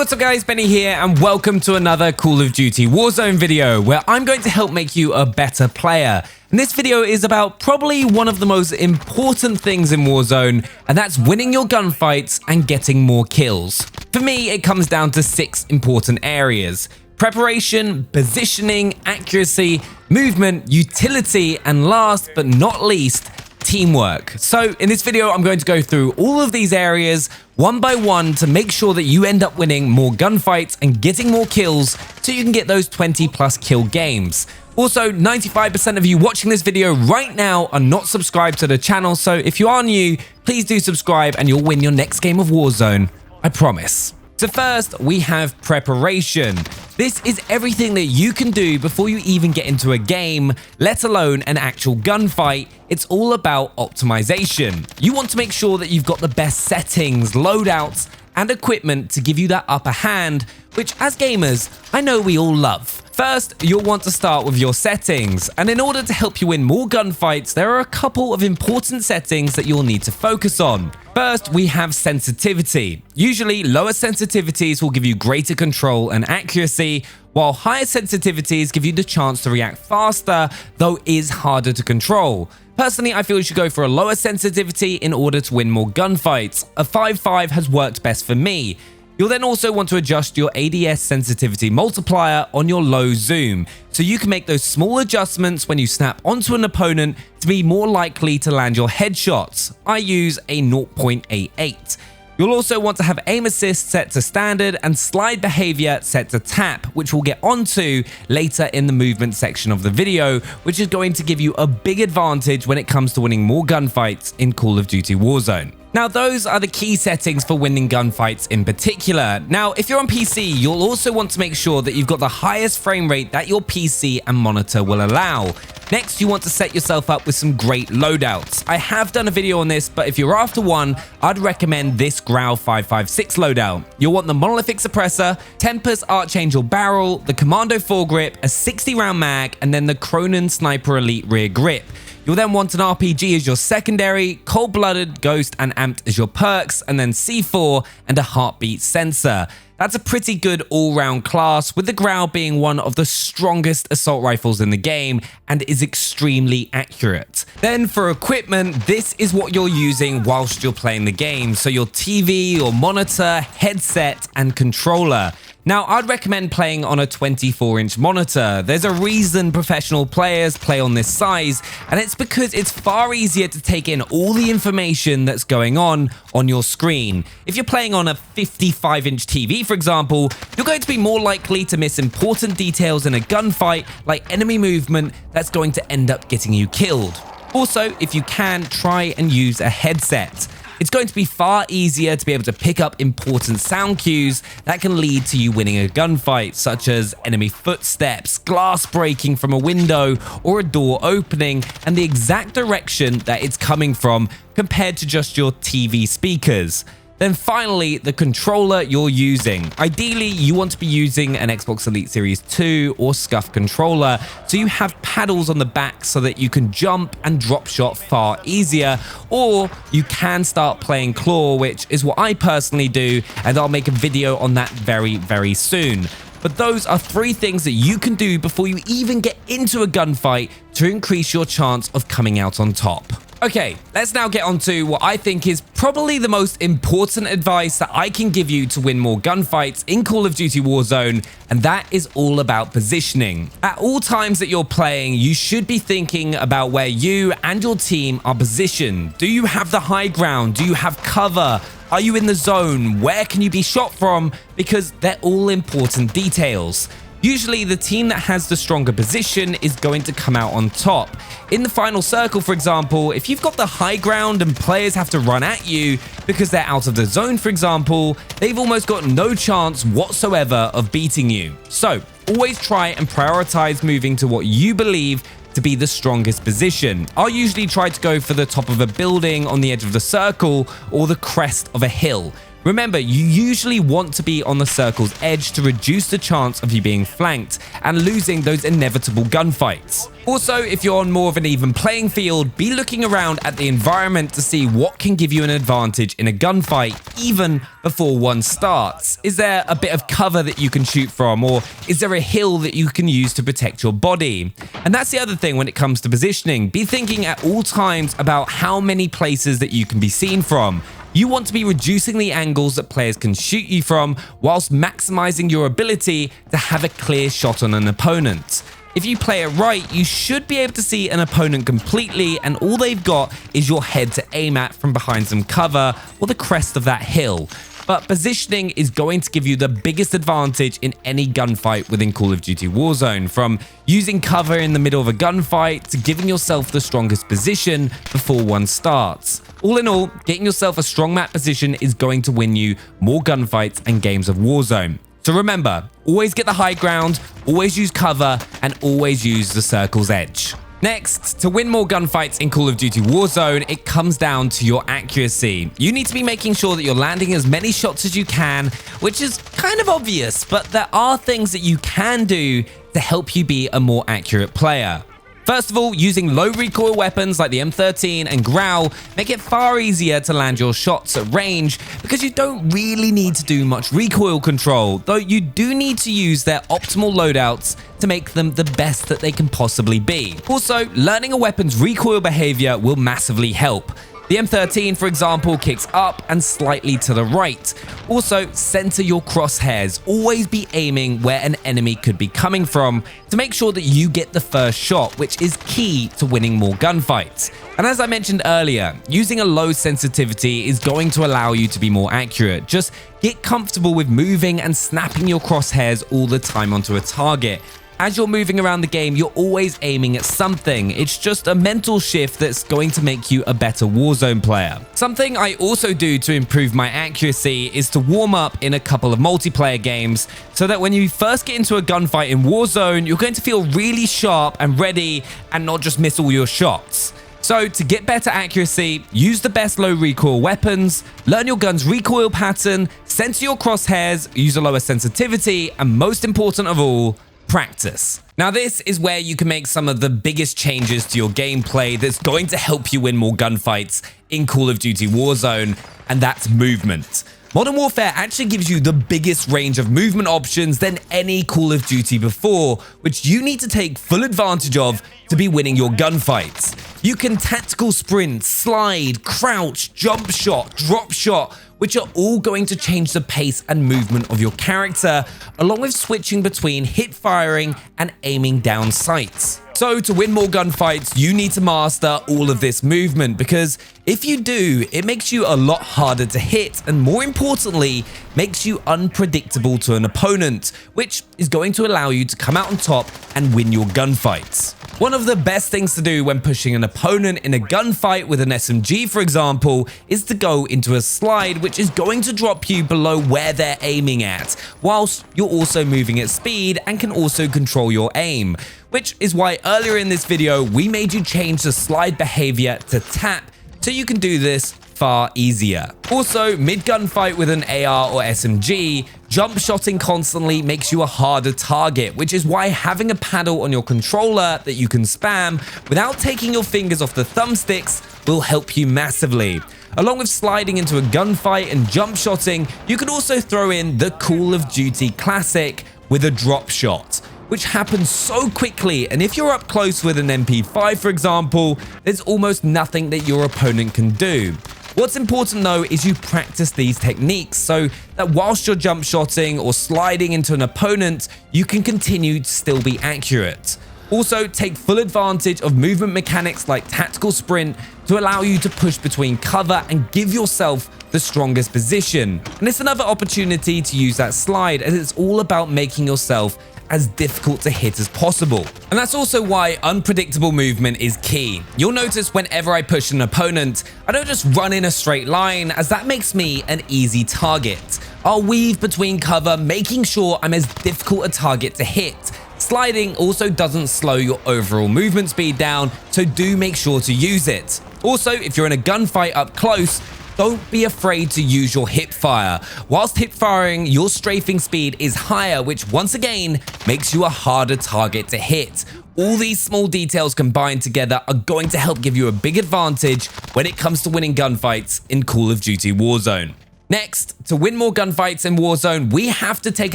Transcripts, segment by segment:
what's up guys, Benny here and welcome to another Call of Duty Warzone video where I'm going to help make you a better player. And this video is about probably one of the most important things in Warzone, and that's winning your gunfights and getting more kills. For me, it comes down to 6 important areas: preparation, positioning, accuracy, movement, utility, and last but not least, teamwork. So in this video, I'm going to go through all of these areas one by one to make sure that you end up winning more gunfights and getting more kills so you can get those 20+ kill games. Also, 95% of you watching this video right now are not subscribed to the channel, so if you are new, please do subscribe and you'll win your next game of Warzone, I promise. So first, we have preparation. This is everything that you can do before you even get into a game, let alone an actual gunfight. It's all about optimization. You want to make sure that you've got the best settings, loadouts, and equipment to give you that upper hand, which as gamers, I know we all love. First, you'll want to start with your settings, and in order to help you win more gunfights, there are a couple of important settings that you'll need to focus on. First, we have sensitivity. Usually, lower sensitivities will give you greater control and accuracy, while higher sensitivities give you the chance to react faster, though is harder to control. Personally, I feel you should go for a lower sensitivity in order to win more gunfights. A 5.5 has worked best for me. You'll then also want to adjust your ADS sensitivity multiplier on your low zoom, so you can make those small adjustments when you snap onto an opponent to be more likely to land your headshots. I use a 0.88. You'll also want to have aim assist set to standard and slide behavior set to tap, which we'll get onto later in the movement section of the video, which is going to give you a big advantage when it comes to winning more gunfights in Call of Duty Warzone. Now, those are the key settings for winning gunfights in particular. Now, if you're on PC, you'll also want to make sure that you've got the highest frame rate that your PC and monitor will allow. Next, you want to set yourself up with some great loadouts. I have done a video on this, but if you're after one, I'd recommend this Grau 5.56 loadout. You'll want the monolithic suppressor, Tempest Archangel barrel, the Commando foregrip, a 60-round mag, and then the Cronin Sniper Elite rear grip. You'll then want an RPG as your secondary, cold-blooded, ghost, and amped as your perks, and then C4 and a heartbeat sensor. That's a pretty good all-round class, with the Grau being one of the strongest assault rifles in the game and is extremely accurate. Then for equipment, this is what you're using whilst you're playing the game, so your TV or monitor, headset, and controller. Now, I'd recommend playing on a 24-inch monitor. There's a reason professional players play on this size, and it's because it's far easier to take in all the information that's going on your screen. If you're playing on a 55-inch TV, for example, you're going to be more likely to miss important details in a gunfight, like enemy movement that's going to end up getting you killed. Also, if you can, try and use a headset. It's going to be far easier to be able to pick up important sound cues that can lead to you winning a gunfight, such as enemy footsteps, glass breaking from a window, or a door opening, and the exact direction that it's coming from compared to just your TV speakers. Then finally, the controller you're using. Ideally, you want to be using an Xbox Elite Series 2 or SCUF controller, so you have paddles on the back so that you can jump and drop shot far easier, or you can start playing claw, which is what I personally do, and I'll make a video on that very, very soon. But those are 3 things that you can do before you even get into a gunfight to increase your chance of coming out on top. Okay, let's now get on to what I think is probably the most important advice that I can give you to win more gunfights in Call of Duty Warzone, and that is all about positioning. At all times that you're playing, you should be thinking about where you and your team are positioned. Do you have the high ground? Do you have cover? Are you in the zone? Where can you be shot from? Because they're all important details. Usually, the team that has the stronger position is going to come out on top. In the final circle, for example, if you've got the high ground and players have to run at you because they're out of the zone, for example, they've almost got no chance whatsoever of beating you. So, always try and prioritize moving to what you believe to be the strongest position. I'll usually try to go for the top of a building on the edge of the circle or the crest of a hill. Remember, you usually want to be on the circle's edge to reduce the chance of you being flanked and losing those inevitable gunfights. Also, if you're on more of an even playing field, be looking around at the environment to see what can give you an advantage in a gunfight even before one starts. Is there a bit of cover that you can shoot from, or is there a hill that you can use to protect your body? And that's the other thing when it comes to positioning. Be thinking at all times about how many places that you can be seen from. You want to be reducing the angles that players can shoot you from whilst maximizing your ability to have a clear shot on an opponent. If you play it right, you should be able to see an opponent completely, and all they've got is your head to aim at from behind some cover or the crest of that hill. But positioning is going to give you the biggest advantage in any gunfight within Call of Duty Warzone, from using cover in the middle of a gunfight to giving yourself the strongest position before one starts. All in all, getting yourself a strong map position is going to win you more gunfights and games of Warzone. So remember, always get the high ground, always use cover, and always use the circle's edge. Next, to win more gunfights in Call of Duty Warzone, it comes down to your accuracy. You need to be making sure that you're landing as many shots as you can, which is kind of obvious, but there are things that you can do to help you be a more accurate player. First of all, using low recoil weapons like the M13 and Growl make it far easier to land your shots at range because you don't really need to do much recoil control, though you do need to use their optimal loadouts to make them the best that they can possibly be. Also, learning a weapon's recoil behavior will massively help. The M13, for example, kicks up and slightly to the right. Also, center your crosshairs. Always be aiming where an enemy could be coming from to make sure that you get the first shot, which is key to winning more gunfights. And as I mentioned earlier, using a low sensitivity is going to allow you to be more accurate. Just get comfortable with moving and snapping your crosshairs all the time onto a target. As you're moving around the game, you're always aiming at something. It's just a mental shift that's going to make you a better Warzone player. Something I also do to improve my accuracy is to warm up in a couple of multiplayer games so that when you first get into a gunfight in Warzone, you're going to feel really sharp and ready and not just miss all your shots. So to get better accuracy, use the best low recoil weapons, learn your gun's recoil pattern, center your crosshairs, use a lower sensitivity, and most important of all, practice. Now this is where you can make some of the biggest changes to your gameplay that's going to help you win more gunfights in Call of Duty Warzone, and that's movement. Modern Warfare actually gives you the biggest range of movement options than any Call of Duty before, which you need to take full advantage of to be winning your gunfights. You can tactical sprint, slide, crouch, jump shot, drop shot, which are all going to change the pace and movement of your character, along with switching between hip firing and aiming down sights. So to win more gunfights, you need to master all of this movement, because if you do, it makes you a lot harder to hit and, more importantly, makes you unpredictable to an opponent, which is going to allow you to come out on top and win your gunfights. One of the best things to do when pushing an opponent in a gunfight with an SMG, for example, is to go into a slide, which is going to drop you below where they're aiming at, whilst you're also moving at speed and can also control your aim. Which is why earlier in this video, we made you change the slide behavior to tap, so you can do this far easier. Also, mid-gunfight with an AR or SMG, jump shotting constantly makes you a harder target, which is why having a paddle on your controller that you can spam without taking your fingers off the thumbsticks will help you massively. Along with sliding into a gunfight and jump shotting, you can also throw in the Call of Duty classic with a drop shot, which happens so quickly, and if you're up close with an MP5, for example, there's almost nothing that your opponent can do. What's important though is you practice these techniques so that whilst you're jump shotting or sliding into an opponent, you can continue to still be accurate. Also, take full advantage of movement mechanics like tactical sprint to allow you to push between cover and give yourself the strongest position. And it's another opportunity to use that slide, as it's all about making yourself as difficult to hit as possible. And that's also why unpredictable movement is key. You'll notice whenever I push an opponent, I don't just run in a straight line, as that makes me an easy target. I'll weave between cover, making sure I'm as difficult a target to hit. Sliding also doesn't slow your overall movement speed down, so do make sure to use it. Also, if you're in a gunfight up close, don't be afraid to use your hip fire. Whilst hip firing, your strafing speed is higher, which once again makes you a harder target to hit. All these small details combined together are going to help give you a big advantage when it comes to winning gunfights in Call of Duty Warzone. Next, to win more gunfights in Warzone, we have to take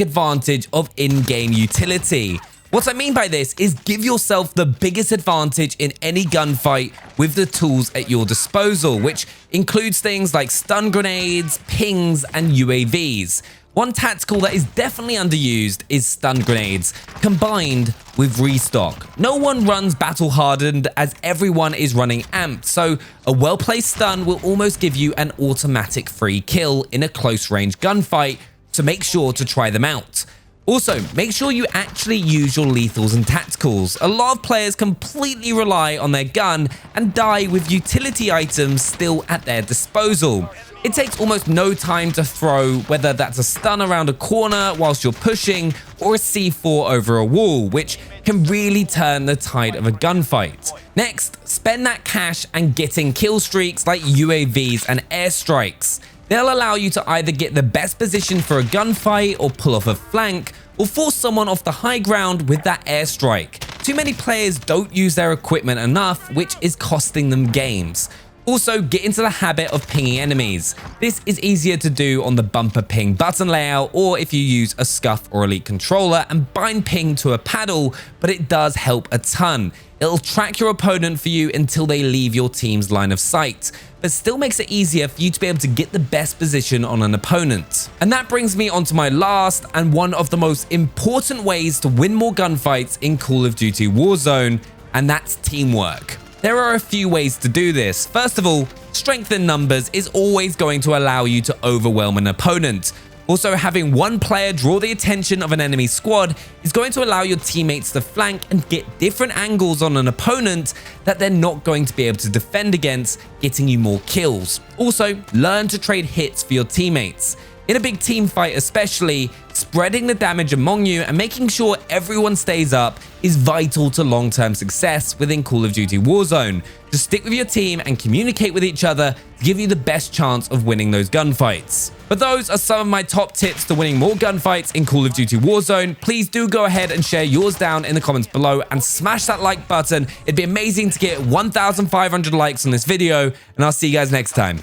advantage of in-game utility. What I mean by this is give yourself the biggest advantage in any gunfight with the tools at your disposal, which includes things like stun grenades, pings, and UAVs. One tactical that is definitely underused is stun grenades, combined with restock. No one runs battle hardened as everyone is running amped, so a well-placed stun will almost give you an automatic free kill in a close range gunfight, so make sure to try them out. Also, make sure you actually use your lethals and tacticals. A lot of players completely rely on their gun and die with utility items still at their disposal. It takes almost no time to throw, whether that's a stun around a corner whilst you're pushing or a C4 over a wall, which can really turn the tide of a gunfight. Next, spend that cash and get in kill streaks like UAVs and airstrikes. They'll allow you to either get the best position for a gunfight or pull off a flank, or force someone off the high ground with that airstrike. Too many players don't use their equipment enough, which is costing them games. Also, get into the habit of pinging enemies. This is easier to do on the bumper ping button layout, or if you use a scuff or elite controller and bind ping to a paddle, but it does help a ton. It'll track your opponent for you until they leave your team's line of sight, but still makes it easier for you to be able to get the best position on an opponent. And that brings me on to my last and one of the most important ways to win more gunfights in Call of Duty Warzone, and that's teamwork. There are a few ways to do this. First of all, strength in numbers is always going to allow you to overwhelm an opponent. Also, having one player draw the attention of an enemy squad is going to allow your teammates to flank and get different angles on an opponent that they're not going to be able to defend against, getting you more kills. Also, learn to trade hits for your teammates. In a big team fight especially, spreading the damage among you and making sure everyone stays up is vital to long-term success within Call of Duty Warzone. Just stick with your team and communicate with each other to give you the best chance of winning those gunfights. But those are some of my top tips to winning more gunfights in Call of Duty Warzone. Please do go ahead and share yours down in the comments below and smash that like button. It'd be amazing to get 1,500 likes on this video, and I'll see you guys next time.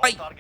Bye.